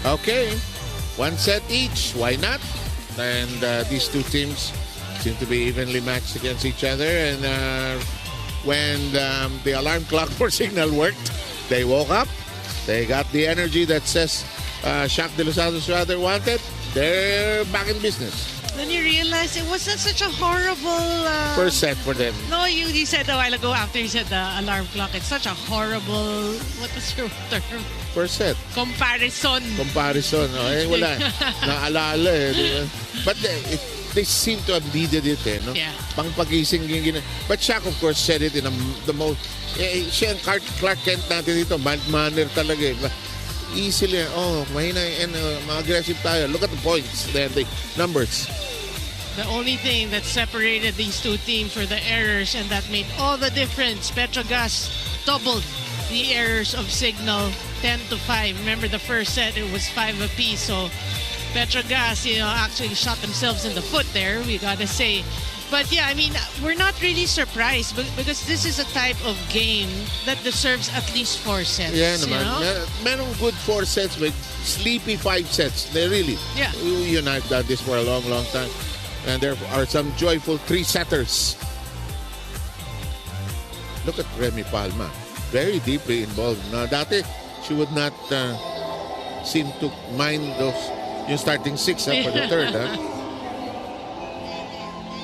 Okay, one set each. Why not? And these two teams seem to be evenly matched against each other. And when the alarm clock or signal worked, they woke up. They got the energy that says Shaq De Los Santos rather wanted. They're back in business. Then you realize it wasn't such a horrible... First set for them. No, you said a while ago after you said the alarm clock, it's such a horrible... What was your term? First set. Comparison. Oh, eh, wala. Naalala eh. Diba? But they seem to have needed it eh. No? Yeah. Pangpagising yung But Shaq of course said it in the most... siya ang Clark Kent natin dito. Manner talaga eh. Easily, mahina and aggressive tayo. Look at the points, the numbers. The only thing that separated these two teams were the errors, and that made all the difference. Petrogas doubled the errors of signal, 10-5. Remember the first set, it was 5 apiece. So Petrogas, actually shot themselves in the foot there, we gotta say. But yeah, I mean, we're not really surprised because this is a type of game that deserves at least 4 sets. Yeah, naman. Merong good 4 sets, but sleepy 5 sets. They really. Yeah. You and I have done this for a long, long time. And there are some joyful 3-setters. Look at Remy Palma. Very deeply involved. Now, dati, she would not seem to mind those yung starting 6 for the third.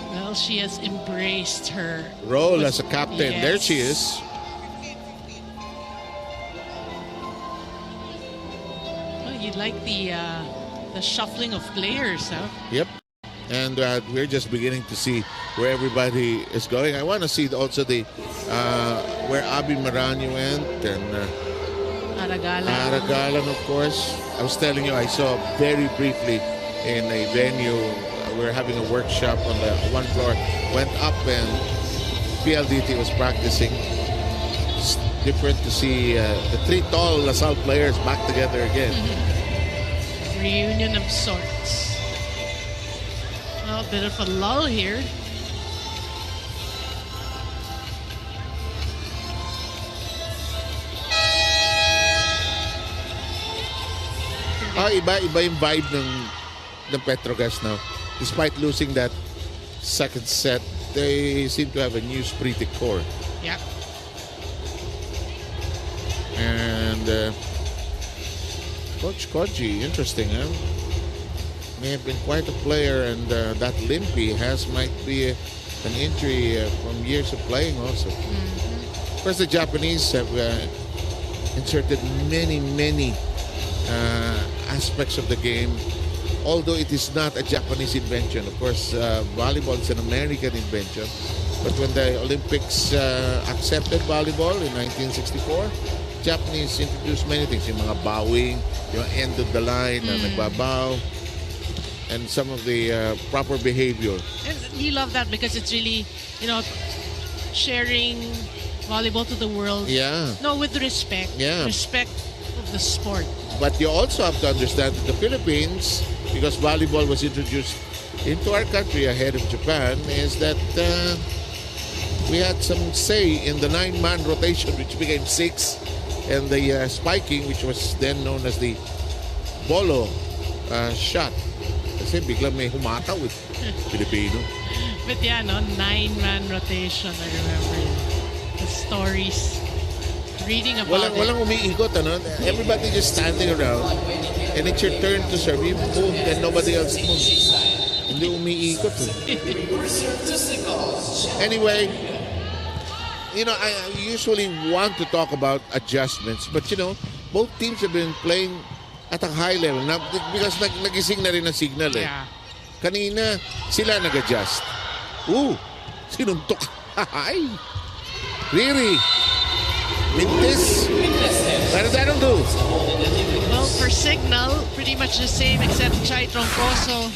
Well, she has embraced her role as a captain. Yes. There she is. Well, you like the shuffling of players, huh? Yep. And we're just beginning to see where everybody is going. I want to see also the where Abby Marano went and Aragalan, of course. I was telling you, I saw very briefly in a venue. We're having a workshop on the one floor. Went up and PLDT was practicing. It's different to see the 3 tall LaSalle players back together again. Reunion of sorts. A bit of a lull here. Iba yung vibe ng Petrogas now. Despite losing that second set, they seem to have a new spirited core. Yeah. And Coach Koji, interesting, huh? May have been quite a player, and that limpy might be an injury from years of playing also. Of course, the Japanese have inserted many aspects of the game, although it is not a Japanese invention. Of course, volleyball is an American invention. But when the Olympics accepted volleyball in 1964, Japanese introduced many things. Yung mga bowing, yung end of the line na nagbabaw, and some of the proper behavior. And you love that because it's really, sharing volleyball to the world. Yeah. No, with respect. Yeah. Respect of the sport. But you also have to understand that the Philippines, because volleyball was introduced into our country ahead of Japan, is that we had some say in the 9-man rotation, which became 6, and the spiking, which was then known as the bolo shot. Kasi biglang may humataw with Filipino. But yeah, 9-man rotation, I remember the stories. Reading about Walang umiikot, ano? Everybody just standing around, and it's your turn to serve. You move, and nobody else moves. Hindi umiikot. Anyway, I usually want to talk about adjustments, but both teams have been playing at a high level na, because nagising na rin ang signal eh. Yeah. Kanina, sila nag-adjust. Sinuntok. Ay! Riri! Mintis! What did that do? Well, for signal, pretty much the same except Chai Troncoso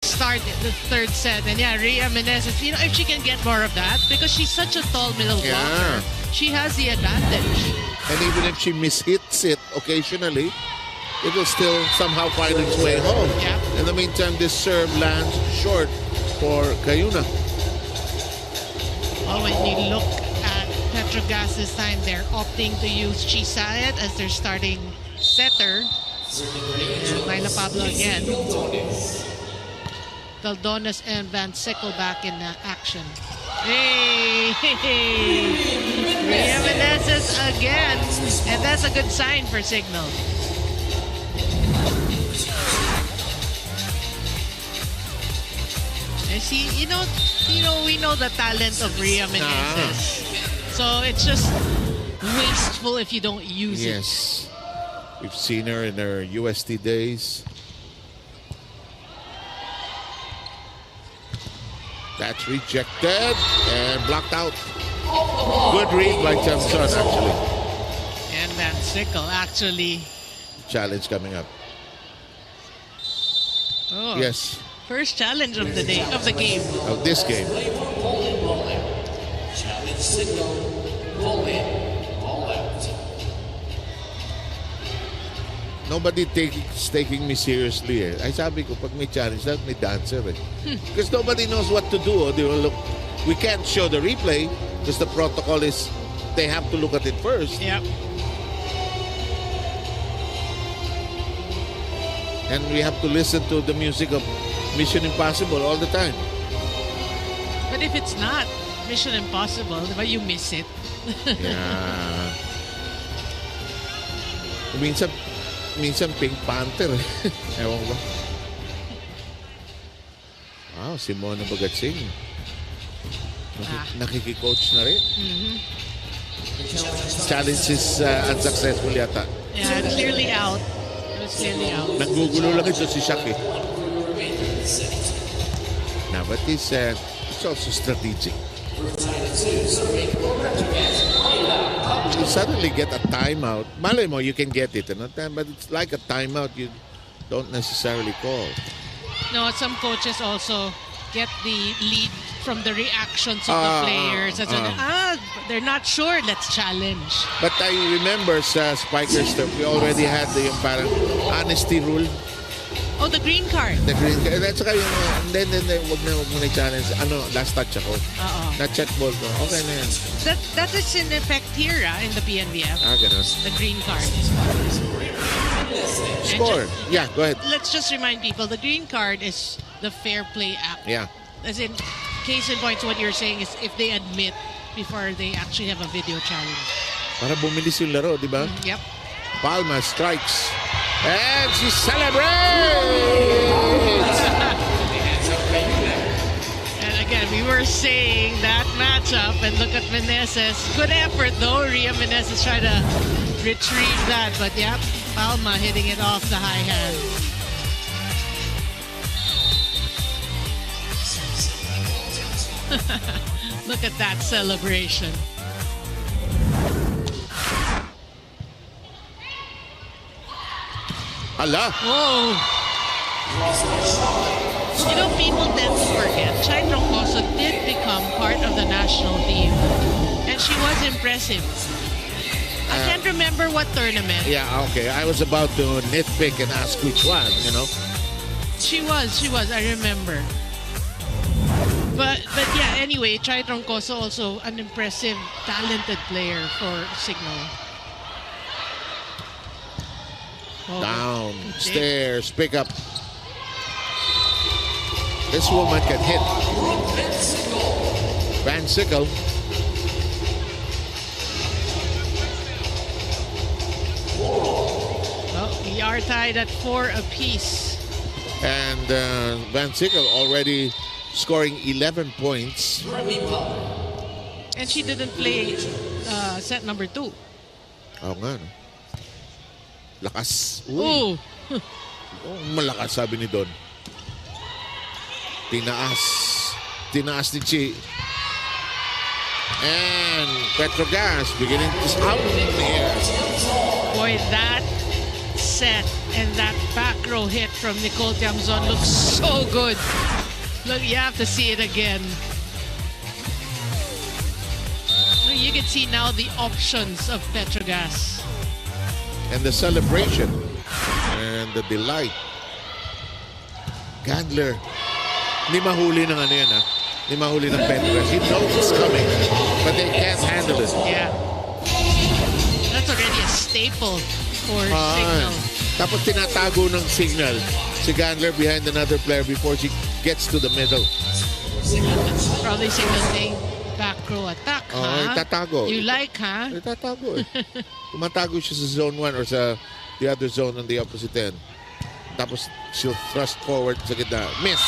start the third set. And yeah, Rhea Menezes, if she can get more of that, because she's such a tall middle blocker, she has the advantage. And even if she mishits it occasionally, it will still somehow find its way home. Yeah. In the meantime, this serve lands short for Cayuna. Well, when you look at Petrogas this time, they're opting to use Chisaet as their starting setter. Myla Pablo again. Valdones and Van Sickle back in action. Hey! Rhea Meneses again. And that's a good sign for Signal. And see, you know, we know the talent of Rhea Meneses. So it's just wasteful if you don't use it. Yes. We've seen her in her UST days. That's rejected and blocked out. Good read by Thompson, actually. And Van Sickle actually. Challenge coming up. Oh, Yes, first challenge of the day, of the game. of this game. Challenge signal. Ball out. Nobody is taking me seriously. Eh. Ay sabi ko, pag may challenge, dapat may dancer. Eh. Because nobody knows what to do. Oh. They will look. We can't show the replay because the protocol is they have to look at it first. Yep. And we have to listen to the music of Mission Impossible all the time. But if it's not Mission Impossible, diba, you miss it. Yeah. Minsan Pink Panther. Ewan ko ba? Wow, si Mona Bagatsing. Nakiki-coach na rin. Challenge is unsuccessful yata. Yeah, clearly out. It was clearly out. Nanggugulo lang ito si Shaq eh. Now, but it's also strategic. You suddenly get a timeout. Malay mo, you can get it, but it's like a timeout you don't necessarily call. No, some coaches also get the lead from the reactions of the players. They're not sure, let's challenge. But I remember sa Spikers stuff, we already had the yung parang honesty rule. Oh, the green card. The green card. That's saka yung, then, wag mo na challenge. Last touch ako. Na-check ball ko. Okay na yan. That is in effect here in the PNBF. Ganun. The green card. Score. Yeah, go ahead. Let's just remind people, the green card is the fair play act. Yeah. As in, case in point, what you're saying is if they admit before they actually have a video challenge. Para bumilis yung laro, di ba? Yep. Palma strikes. And she celebrates! And again, we were saying that matchup, and look at Meneses. Good effort though. Rhea Meneses tried to retrieve that, but yeah, Palma hitting it off the high hand. Look at that celebration. Ala! Oh! You know, people tend to forget. Chai Troncoso did become part of the national team. And she was impressive. I can't remember what tournament. Yeah, okay. I was about to nitpick and ask which one, you know. She was, I remember. But yeah, anyway, Chai Troncoso also an impressive, talented player for Signal. Oh, Down, stairs, pick up. This woman can hit. Van Sickle. Well, we are tied at 4 apiece. And Van Sickle already scoring 11 points. And she didn't play set number 2. Oo nga, no? Lakas. Oh, Malakas, sabi ni Don. Tinaas ni Chi. And Petrogas beginning to out here. boy, that set and that back row hit from Nicole Tiamzon looks so good. Look, you have to see it again. You can see now the options of Petrogas. And the celebration and the delight. Gandler, hindi mahuli ng ano yan, ha? ni mahuli ng Petrogas. He knows it's coming, but they can't handle it. Yeah. That's already a staple for Signal. Tapos tinatago ng Signal si Gandler behind another player before she gets to the middle. Probably Signal saying, back row attack, Itatago. You like, Itatago eh. Tumatago siya sa zone 1 or sa the other zone on the opposite end. Tapos she'll thrust forward sa gitna. Miss!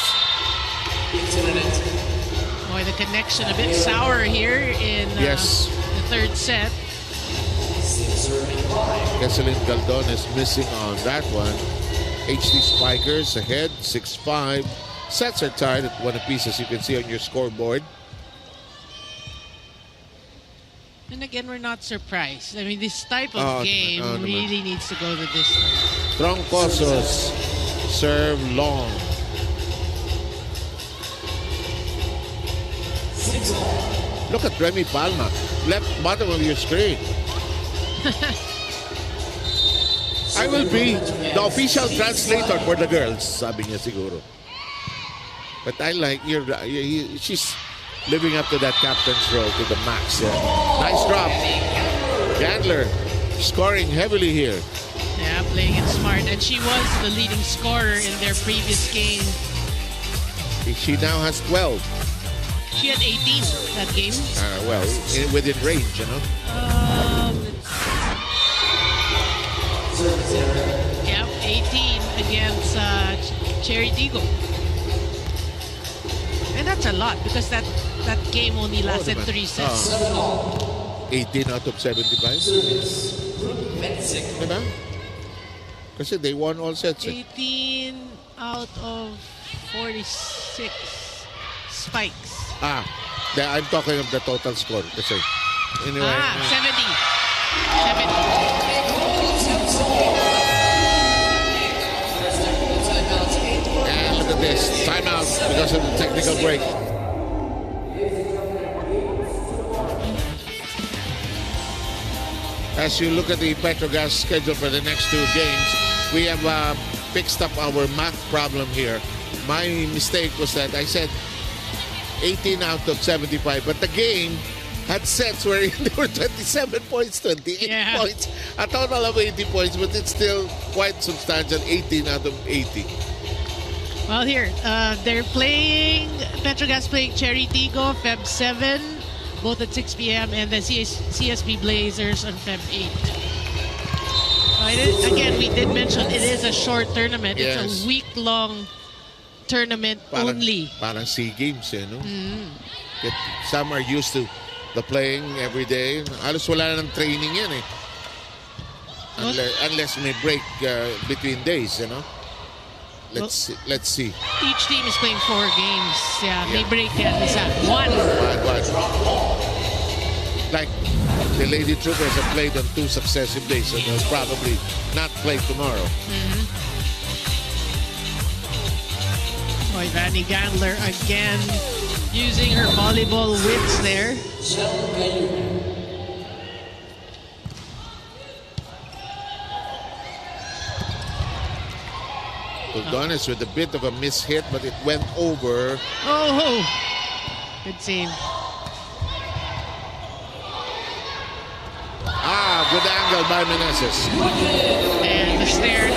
Boy, the connection a bit sour here in the third set. Keselin Galdon is missing on that one. HD Spikers ahead, 6-5. Sets are tied at 1 apiece, as you can see on your scoreboard. And again, we're not surprised. I mean, this type of game really needs to go the distance. Troncosos serve long. Look at Remy Palma, left bottom of your screen. I will be the official translator for the girls, sabi niya siguro. But I like she's living up to that captain's role to the max. Nice drop. Gandler scoring heavily here. Yeah, playing it smart. And she was the leading scorer in their previous game. She now has 12. She had 18 that game. Well, within range, you know. Yeah, 18 against Cherry Digo. And that's a lot because that game only lasted 3 sets. 18 out of 75. Diba? Kasi they won all sets. 18 out of 46 spikes. I'm talking of the total score. Kasi, anyway. 70. And look at this. Timeout because of the technical break. As you look at the Petrogas schedule for the next 2 games, we have fixed up our math problem here. My mistake was that I said 18 out of 75, but the game had sets where there were 27 points, 28 points, a total of 80 points, but it's still quite substantial, 18 out of 80. Well, here, they're playing, Petrogas playing Cherry Tigo, Feb 7, both at 6 p.m., and the CSB Blazers on Feb 8. Again, we did mention it is a short tournament. Yes. It's a week-long tournament only. Parang SEA Games, no? Some are used to the playing every day. Halos wala ng training yan, eh. Unless may break between days, you know? Let's see. Each team is playing 4 games. May break yan isa. One. Like the Lady Troopers have played on 2 successive days, so they'll probably not play tomorrow. Boy, Vanny Gandler again using her volleyball wits there. Udonis with a bit of a mishit, but it went over. Oh, good save. Good angle by Meneses. And a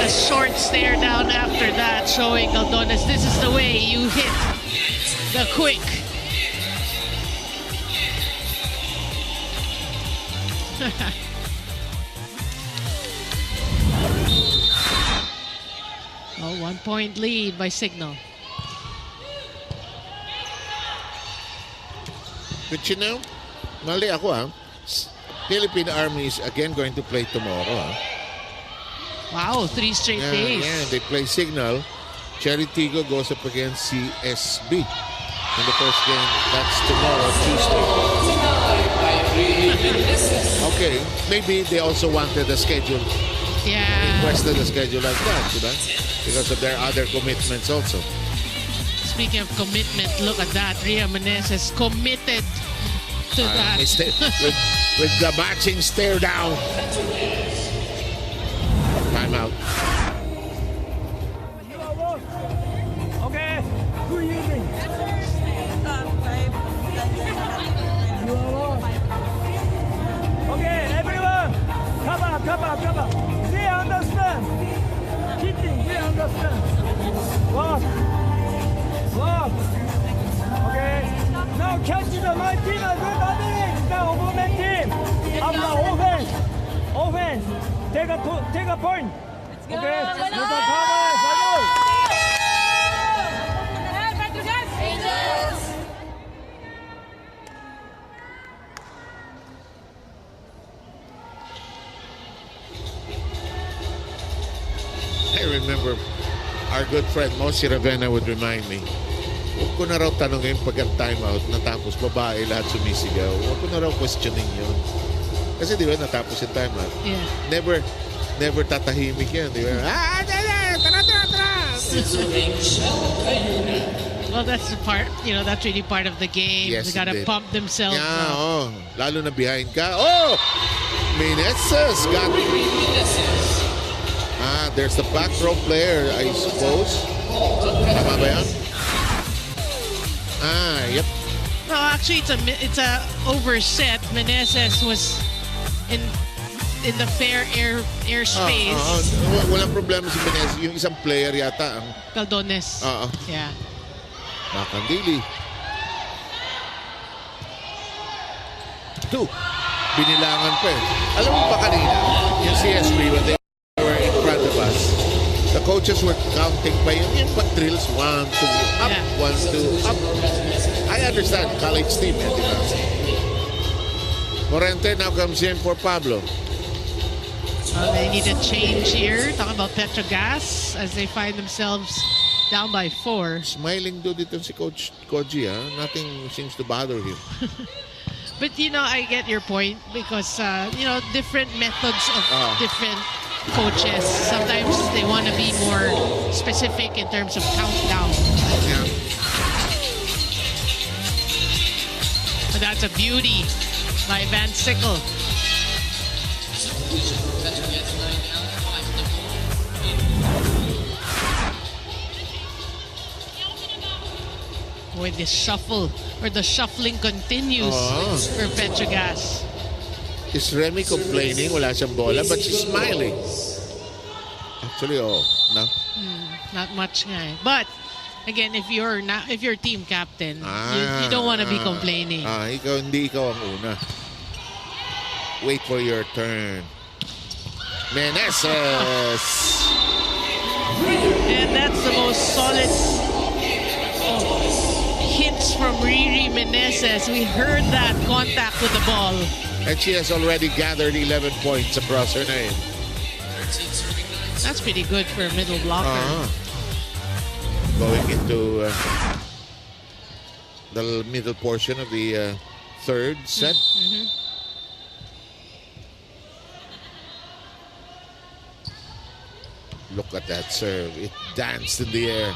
short stare down after that, showing Aldonis this is the way you hit the quick. Oh, 1-point lead by Signal. But you know, mali ako Philippine Army is again going to play tomorrow. Wow, 3 straight days. Yeah, they play Signal. Cherry Tigo goes up against CSB in the first game. That's tomorrow, Tuesday. Okay, maybe they also wanted a schedule. Requested a schedule like that, because of their other commitments also. Speaking of commitment, look at that. Ria Meneses committed to that. With the matching stare down. Timeout. Okay, who are you using? team, good batting. Now opponent team. After offense. Offense. Take a point. Okay. Good time. I remember our good friend Mosi Ravenna would remind me, huwag ko na raw tanongin pag ang timeout natapos babae lahat sumisigaw. Huwag ko na raw questioning yun. Kasi di ba natapos yung timeout? Yeah. Never tatahimik yan. Di ba? Tara! Scissoring shell Kayuna. Well, that's the part, that's really part of the game. Yes, They gotta indeed. pump themselves Yeah, up. oh. Lalo na behind ka. Oh! Meneses got... there's the back row player, I suppose. Tama ba yan? Yep. No, actually, it's a overset. Meneses was in the fair airspace. Walang problema si Meneses. Yung isang player yata ang... Caldones. Yeah. Makandili. 2. Binilangan pa eh. Alam mo pa kanina, yung CSB, when they were in front of us, the coaches were counting pa yung pag-drills. 1, 2, up, Yeah. 1, 2, up. I understand, college team, di ba? Morente now comes in for Pablo. They need a change here. Talking about Petrogas as they find themselves down by 4. Smiling dude dito si Coach Koji, ha? Nothing seems to bother him. But I get your point because different methods of different coaches. Sometimes they want to be more specific in terms of countdown. Yeah. But that's a beauty by Van Sickle. With the shuffle or the shuffling continues for Petrogas. Is Remy complaining? Wala siyang bola, but she's smiling. Actually, no? Not much nga eh. But again, if you're team captain, you don't want to be complaining. Hindi ikaw ang una. Wait for your turn. Meneses. And that's the most solid hits from Riri Meneses. We heard that contact with the ball. And she has already gathered 11 points across her name. That's pretty good for a middle blocker. Going into the middle portion of the third set. Look at that serve. It danced in the air.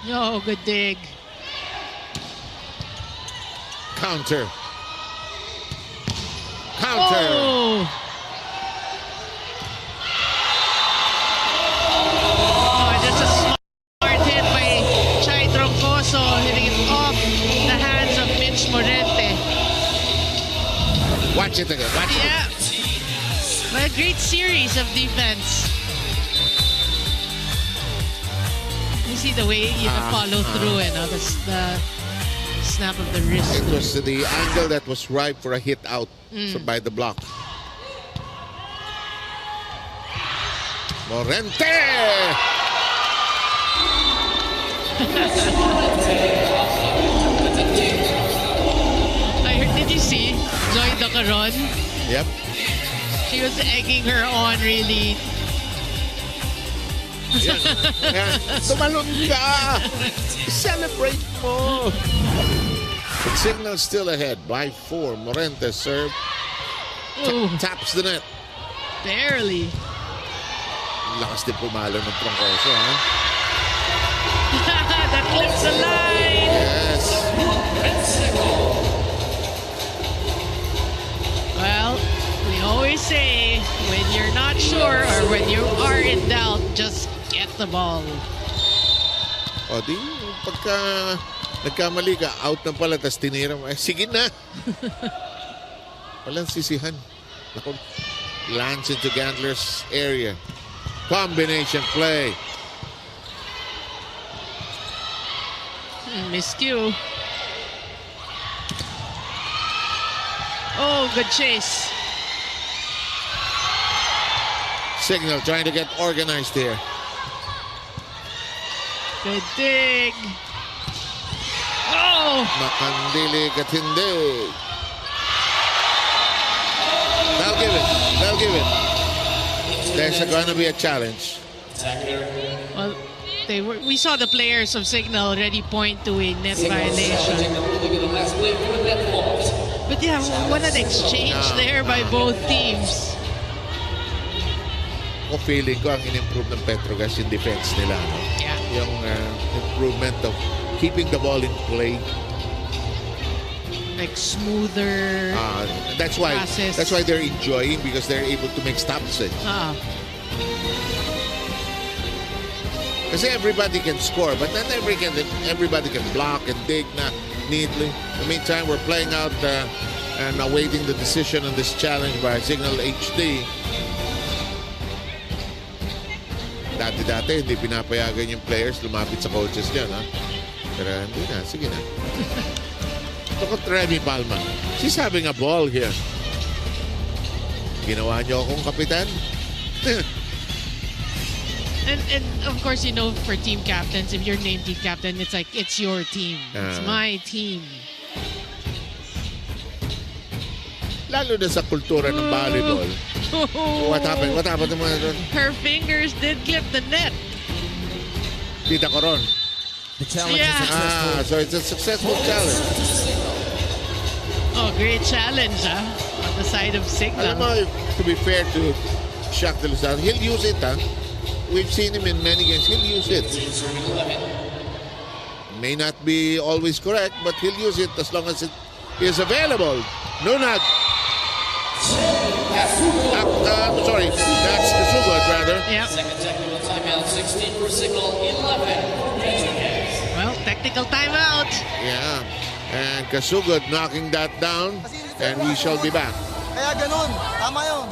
Oh, good dig. Counter. Counter. Oh, that's a smart hit by Chai Troncoso, hitting it off the hands of Mitch Morente. Watch it again. Watch it. Yeah. But a great series of defense. You see the way you follow through and the snap of the wrist. It was the angle that was ripe for a hit out by the block. Morente! Did you see Joy Dacaron? Yep. She was egging her on really. Yan. Tumalon ka! Celebrate mo! But Signal still ahead by 4. Morente serve. Ooh, Taps the net. barely. Lakas din pumalo ng Troncoso, ha? That clips the line. Yes. Well, we always say when you're not sure or when you are in doubt, just get the ball. O di, pagka nagkamali ka, out na pala, tas tinira mo. Sige na. Walang sisihan. Naku, lands into Gandler's area. Combination play. Miscue. Oh, good chase. Signal trying to get organized here. Good dig. Oh! Makandili Katindi. They'll give it. They'll give it. There's going to be a challenge. Well, we saw the players of Signal already point to a net violation. But yeah, what an exchange there by both teams. Ako feeling ko ang in-improve ng Petrogas yung defense nila. No? Yeah. Yung improvement of keeping the ball in play. Like smoother That's why passes. that's why they're enjoying, because they're able to make stops. Kasi everybody can score, but not everybody can block and dig na neatly. In the meantime, we're playing out and awaiting the decision on this challenge by Signal HD. Dati-dati, hindi pinapayagan yung players lumapit sa coaches niya, ha? Pero hindi na, sige na. Look at Remy Palma. She's having a ball here. Ginawa niyo akong kapitan? And of course, you know, for team captains, if you're named team captain, it's like, it's your team. It's my team. Lalo na sa kultura ng volleyball. What happened? What happened to mga... Her fingers did clip the net. Tita Coron. The challenge is successful. So it's a successful challenge. Oh, great challenge, on the side of Signal. Alam mo, to be fair to Shaq De Lozano, he'll use it, We've seen him in many games. He'll use it. May not be always correct, but he'll use it as long as it is available. Nunag. Sorry, that's Kasugod, rather. Yeah. Second technical timeout, 16 for Signal, 11. Well, technical timeout. Yeah. And Kasugod knocking that down, and we shall be back. Kaya ganun. Tama yun.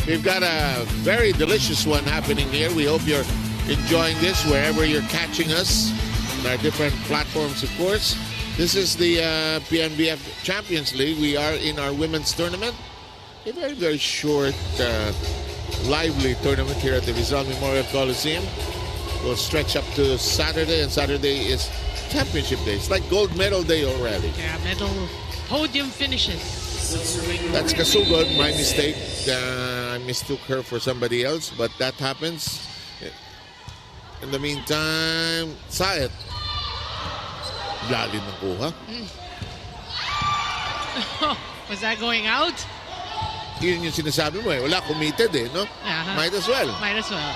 We've got a very delicious one happening here. We hope you're enjoying this wherever you're catching us on our different platforms, of course. This is the PNBF Champions League. We are in our women's tournament. A very, very short, lively tournament here at the Rizal Memorial Coliseum. Will stretch up to Saturday, and Saturday is championship day. It's like gold medal day already. Yeah, medal podium finishes. That's Kasugod, my mistake. I mistook her for somebody else, but that happens. In the meantime, Sayed. Lalim ng kuha. Was that going out? Yun yung sinasabi mo eh. Wala, committed eh, no? Might as well. Might as well.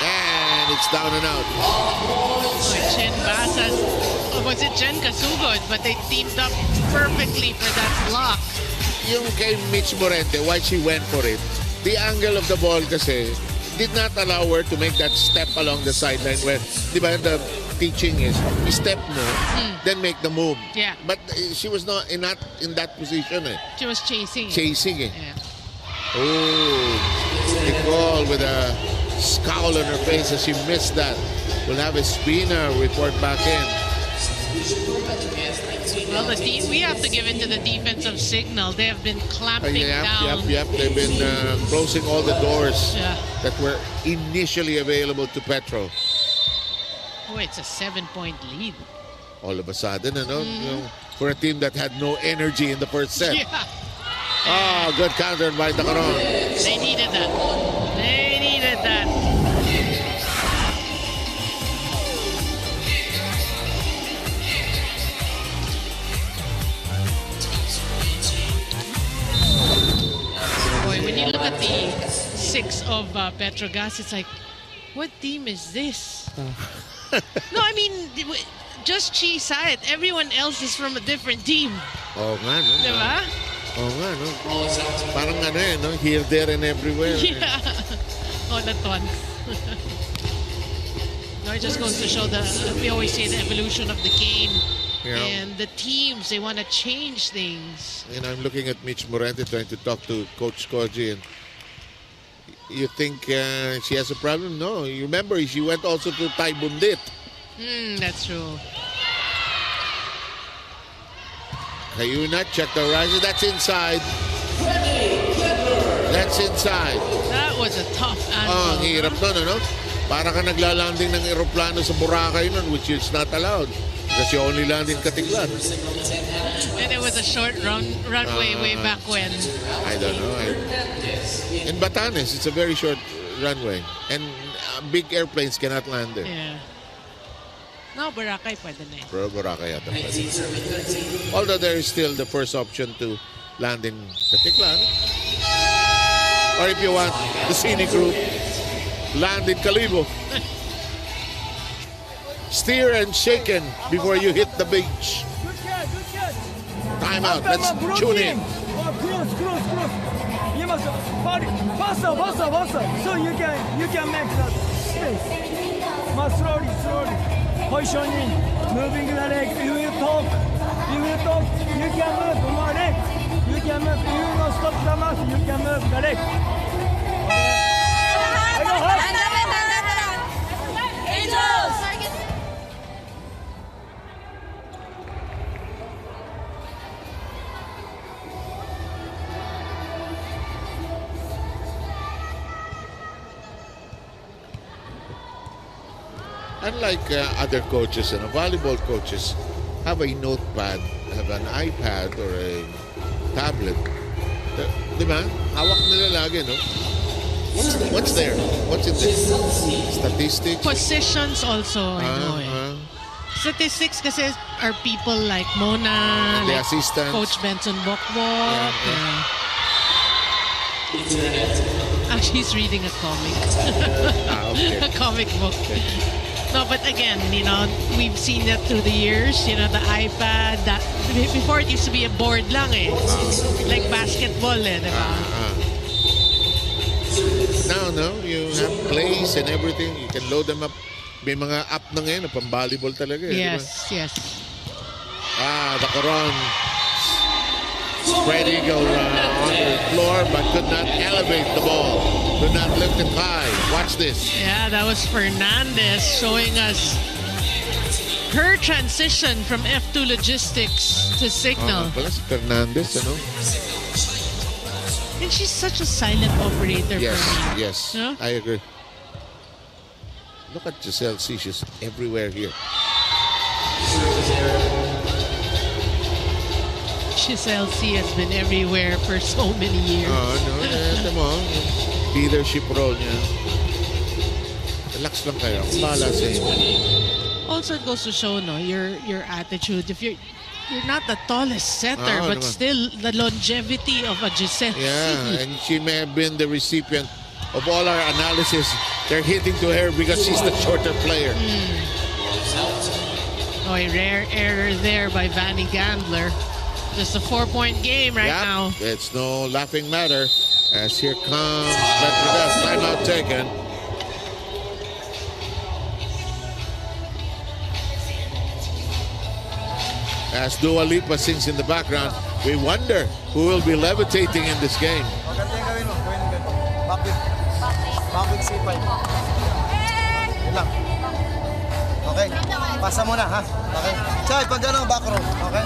And it's down and out. Chen Basas. Or was it Chen Kasugod? But they teamed up perfectly for that block. Yung kay Mitch Morente, why she went for it, the angle of the ball kasi did not allow her to make that step along the sideline where, di ba, the teaching is, step mo, then make the move. Yeah. But she was not in that position eh. She was chasing. Chasing eh. Yeah. Oh, Nicole with a scowl on her face as she missed that. We'll have a spinner report back in. Well, we have to give it to the defensive Signal. They have been clamping down. Yep. They've been closing all the doors that were initially available to Petro. Oh, it's a 7-point lead. All of a sudden, for a team that had no energy in the first set. Yeah. Oh, good counter by Tacaron. They needed that. They needed that. Boy, when you look at the six of Petrogas, it's like, what team is this? No, I mean, just she said, everyone else is from a different team. Oh, nga, no? Diba? Oh, nga, no? Parang ano eh, no? Here, there, and everywhere. Yeah. All at once. No, it just goes to show we always say the evolution of the game. Yeah. And the teams, they want to change things. And I'm looking at Mitch Morente trying to talk to Coach Koji, and you think she has a problem? No. You remember, she went also to Thai Bundit. That's true. Hayuna, check the horizon. That's inside. That's inside. That was a tough angle. Oh, ang hirap nun, ano? Para ka naglalanding ng eroplano sa Boracay nun, which is not allowed. Because you only land in Katiglan. And it was a short runway way back when. I don't know. In Batanes, it's a very short runway. And big airplanes cannot land there. Yeah. No, Boracay pwede na eh. Pero Boracay yata pwede. Although there is still the first option to land in Katiglan. Or if you want the scenic route, land in Calibo. Steer and shaken before you hit the beach. Good catch, good catch. Time out. Let's tune in. Oh, close. You must faster. So you can make that space. But slowly. Positioning, moving the leg. You will talk. You can move more leg. You can move. You will not stop the mouth. You can move the leg. Angels! Unlike other coaches, volleyball coaches have a notepad, have an iPad or a tablet. Di ba? Hawak nila lagi, no? What's there? What's in there? Statistics? Positions also, I know eh. Statistics kasi are people like Mona, The like assistants. Coach Benson Bokbok. Yeah. Actually, he's reading a comic. Okay. A comic book. No, but again, we've seen that through the years. The iPad. That before it used to be a board lang eh. Like basketball eh, di ba? Now, you have plays and everything. You can load them up. May mga app na ngayon na pang-volleyball talaga. Yes, yes. The Coron spread eagle on the floor but could not elevate the ball. Could not lift it high. Watch this. Yeah, that was Fernandez showing us her transition from F2 Logistics to Signal. Pala si Fernandez, ano? And she's such a silent operator Yes, for me. yes. Huh? I agree. Look at Giselle C. She's everywhere here. Giselle C has been everywhere for so many years. No. Ito mo, yung leadership role niya. Relax lang kayo. Bahala sa inyo. Also, it goes to show, your attitude. If you're not the tallest setter, but naman. still the longevity of a Giselle C. Yeah, and she may have been the recipient of all our analysis. They're hitting to her because she's the shorter player. Oh, a rare error there by Vanny Gandler. Just a 4-point game right now. It's no laughing matter as here comes Petrogas. Timeout taken. As Dua Lipa sings in the background, we wonder who will be levitating in this game. Maganda yung gawin mo. Back with C5. Yun lang. Okay. Pasa muna, ha? Okay. Chay, pag gano'ng back row. Okay?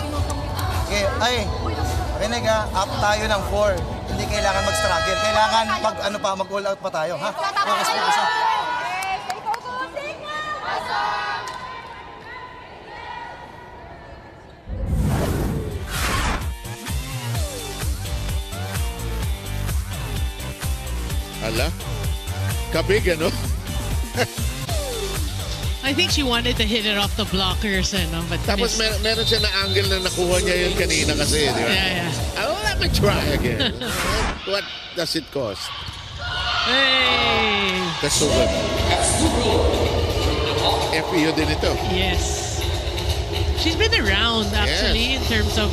Okay. Ay, rinig ha. Up tayo ng 4. Hindi kailangan mag-struggle. Kailangan mag-all out pa tayo, ha? Focus. Ha? Ala, kabig, ano? I think she wanted to hit it off the blockers, but Tapos missed. meron siya na angle na nakuha niya yun kanina kasi, di ba? Yeah. Oh, let me try again. What does it cost? Hey! That's so good. FPU din ito. Yes. She's been around, actually, in terms of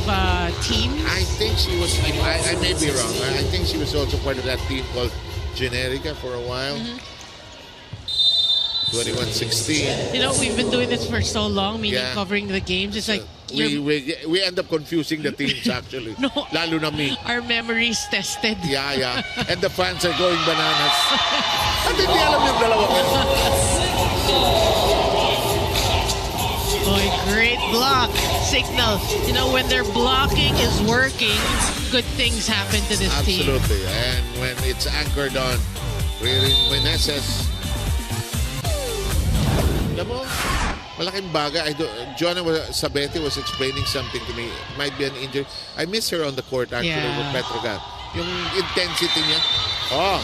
teams. I think she was, I may be wrong. I think she was also part of that team called Generica for a while. 21-16. We've been doing this for so long, meaning Yeah. covering the games. It's like We end up confusing the teams actually. No. Lalo na me. our memories tested. Yeah. And the fans are going bananas. At hindi alam yung dalawa ko. Oh, a great block. signal. You know, when their blocking is working, good things happen to this team. Absolutely. And when it's anchored on Meneses, alam mo, malaking bagay. Joanna Sabete was explaining something to me. It might be an injury. I miss her on the court actually with Petrogas. Yung intensity niya. Oh,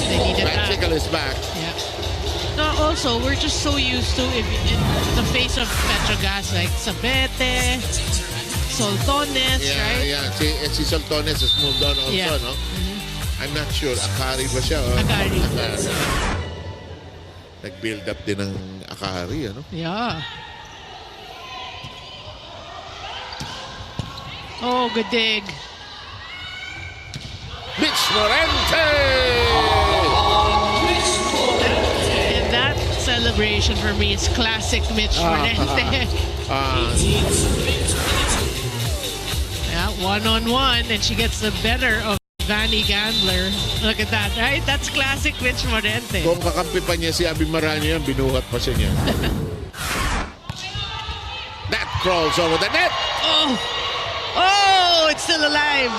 they needed that. Mexico is back. Yeah. No, also, we're just so used to, in the face of Petrogas, like Sabete, Soltones, right? Yeah. Si Soltones has moved on also, no? I'm not sure. Akari ba siya? Akari. Nag-build up din ng Akari, ano? Yeah. Oh, good dig. Mitch Morente! And that celebration for me is classic Mitch Morente. Yeah, one-on-one, and she gets the better of Vanny Gandler. Look at that, right? That's classic Mitch Morente. Kung kakampi pa niya si Abi Maranyo yan, binuhat pa siya niya. That crawls over the net! Oh, it's still alive.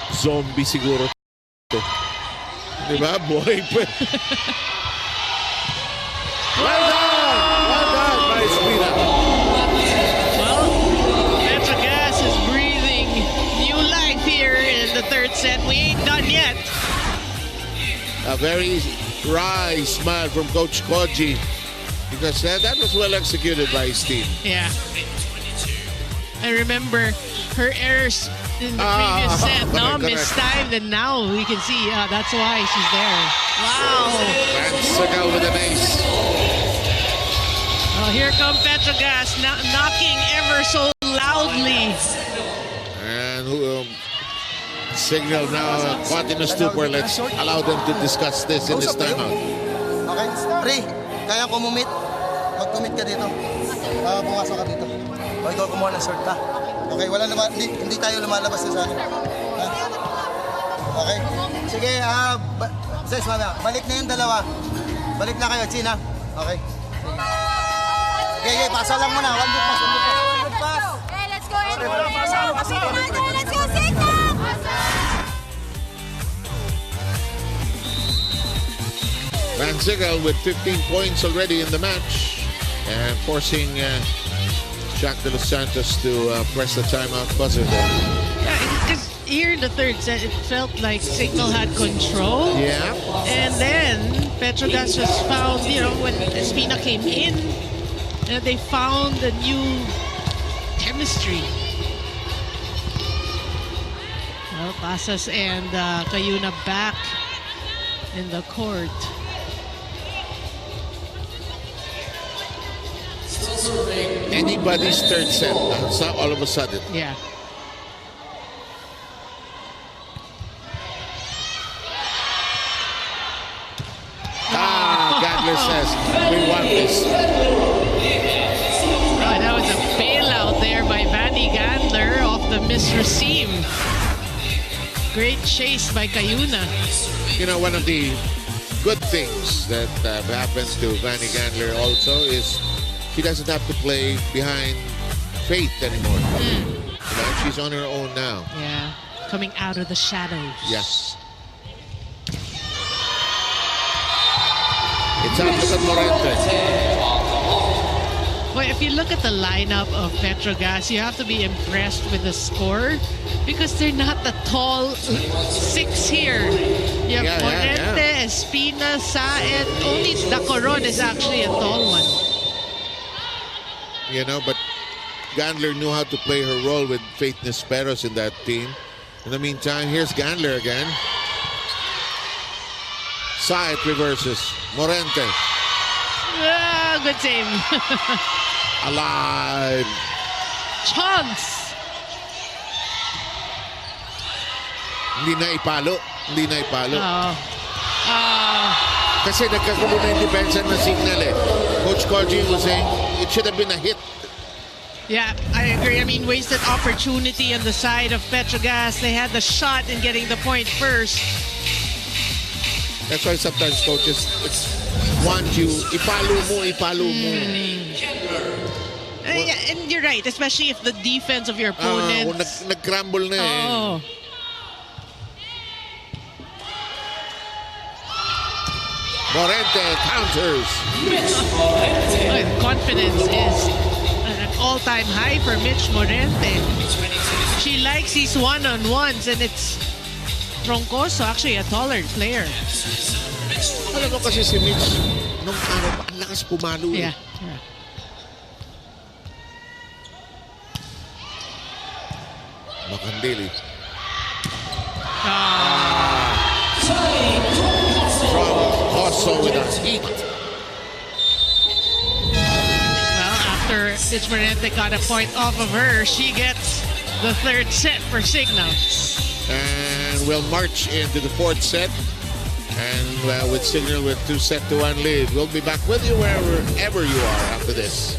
Zombie siguro. Diba? Buhay pa. Well done, Maespina. Well, Petrogas is breathing new life here in the third set. We ain't done yet. A very wry smile from Coach Koji because that was well executed by his team. Yeah. I remember her errors in the previous set. No, mistimed, and now we can see that's why she's there. Wow. Francisco with an ace. Oh, here come Petrogas knocking ever so loudly. And signal now caught in a stupor. Let's allow them to discuss this in this timeout. Okay? Pre, kaya kumumit. Mag-commit ka dito. Pumasok ka dito. O ikaw kumuha ng short ka. Okay, hindi tayo lumalabas na sa akin. Okay? Sige, sis, mamaya. Balik na yung dalawa. Balik na kayo, China. Okay? Okay, pasa lang muna. One good pass. Okay, let's go in. Let's go, Signal. Van Zigel with 15 points already in the match and forcing Jack de los Santos to press the timeout buzzer there. Yeah, because here in the third set, it felt like Signal had control. Yeah. And then Petrogas just found, when Espina came in, they found a new chemistry. Well, Pasas and Cayuna back in the court. Anybody's third set. It's not all of a sudden. Yeah. Gandler says, we want this. Oh, that was a bailout there by Vanny Gandler off the misreceive. Great chase by Cayuna. One of the good things that happens to Vanny Gandler also is she doesn't have to play behind Faith anymore. She's on her own now. Yeah, coming out of the shadows. Yes. It's up to Morente. Well, if you look at the lineup of Petrogas, you have to be impressed with the score because they're not the tall six here. You have Morente, Espina, Saet. Only Dacoron is actually a tall one. But Gandler knew how to play her role with Faith Nesperos in that team. In the meantime, here's Gandler again. Saet reverses. Morente. Good save. Alive. Chance. Hindi na ipalo. Kasi nagkagulo na yung depensa ng Signal eh. Coach Koji was saying it should have been a hit. Yeah, I agree. I mean, wasted opportunity on the side of Petrogas. They had the shot in getting the point first. That's why sometimes coaches want you, ipalo mo. And you're right, especially if the defense of your Kung opponent. nag-crumble na eh. Oh. Morente counters. Confidence is at an all-time high for Mitch Morente. She likes his one-on-ones, and it's Troncoso, actually a taller player. Alam mo kasi si Mitch, nung araw pa, ang lakas pumalo eh. Yeah. Makandili. Also with a heat. Well, after Mitch Morente got a point off of her, she gets the third set for Signal. And we'll march into the fourth set. And with Signal with 2-1 lead. We'll be back with you wherever you are after this.